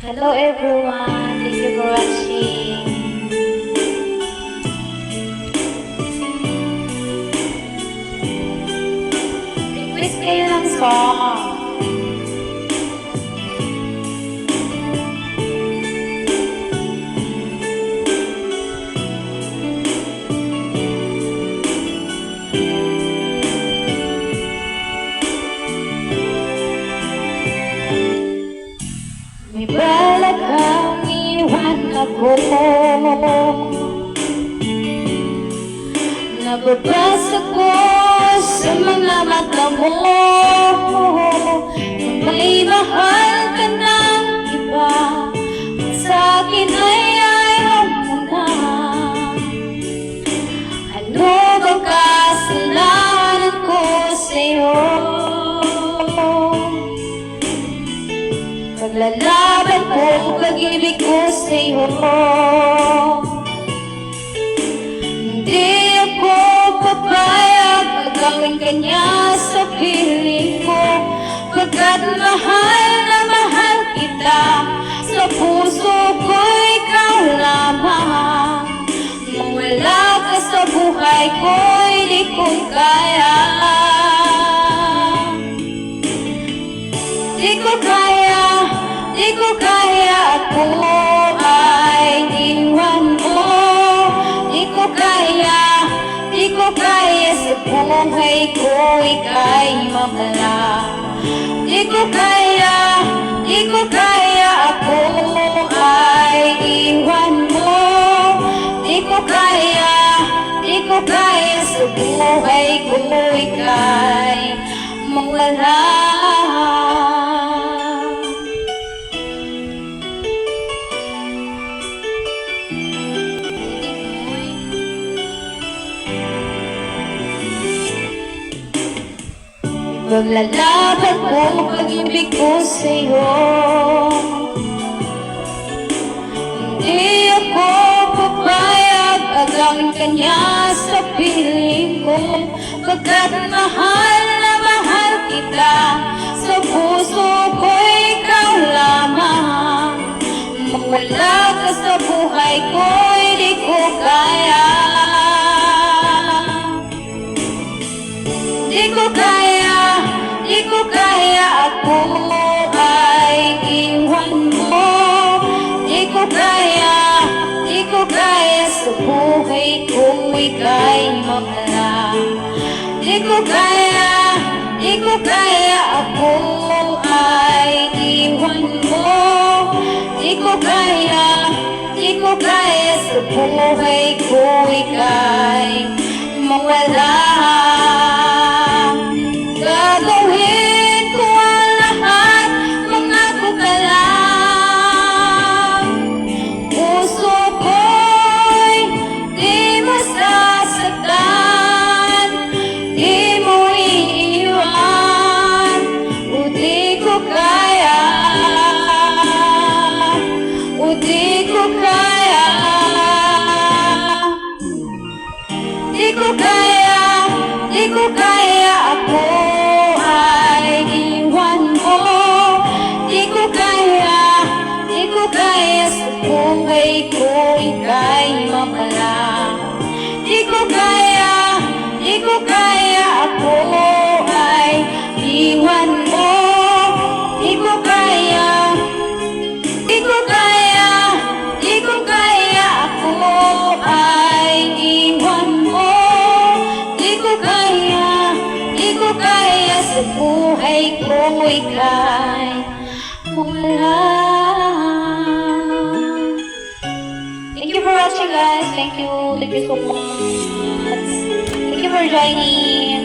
Hello everyone, thank you for watching. Request kayo ng song. May balak kang iwan ako, nababasa ko sa mga mata mo. May mahal ka ng iba, at sa akin ay ayaw mo na. Ano bang kasalanan ko sa'yo? Paglalaban ko, pag-ibig ko sa'yo. Hindi ako papayag pagawin ka niya sa piling ko, pagkat mahal na mahal kita. Sa puso ko ikaw lamang. Mawala ka sa buhay ko, hindi ko kaya. Di ko kaya, di ko kaya, ako ay iwan mo. Di ko kaya, di ko kaya, sa buhay ko ika'y mawala. Di ko kaya, di ko kaya, ako ay iwan mo. Di ko kaya, di ko kaya, sa buhay ko ika'y mawala. Paglalaban ko, pag-ibig ko sa'yo. Hindi ako papayag agawin ka niya sa piling ko, pagkat mahal na mahal kita. Sa puso ko ikaw lamang. Mawala ka sa buhay ko, hindi ko kaya. Di ko kaya, di ko kaya, ako ay iwan mo. Di ko kaya, di ko kaya, sa buhay ko ika'y mawala. Di ko kaya, di ko kaya, ako ay iwan mo. Di ko kaya, di ko kaya, sa buhay ko ika'y mawala. Gagawin ko ang lahat, mangako ka lang. Puso ko'y di masasaktan, di mo iiwan. O di ko kaya, o di ko kaya. Di ko kaya, di ko kaya, ako ay iwan mo. Di ko kaya, di ko kaya, sa buhay ko ika'y mawala. Di ko kaya, di ko kaya, ako ay iwan mo. Di ko kaya, di ko kaya, di ko kaya, ako ay iwan mo. Di ko kaya, di ko kaya, sa buhay ko ika'y mawala. Thank you for watching, guys. Thank you so much. Thank you for joining.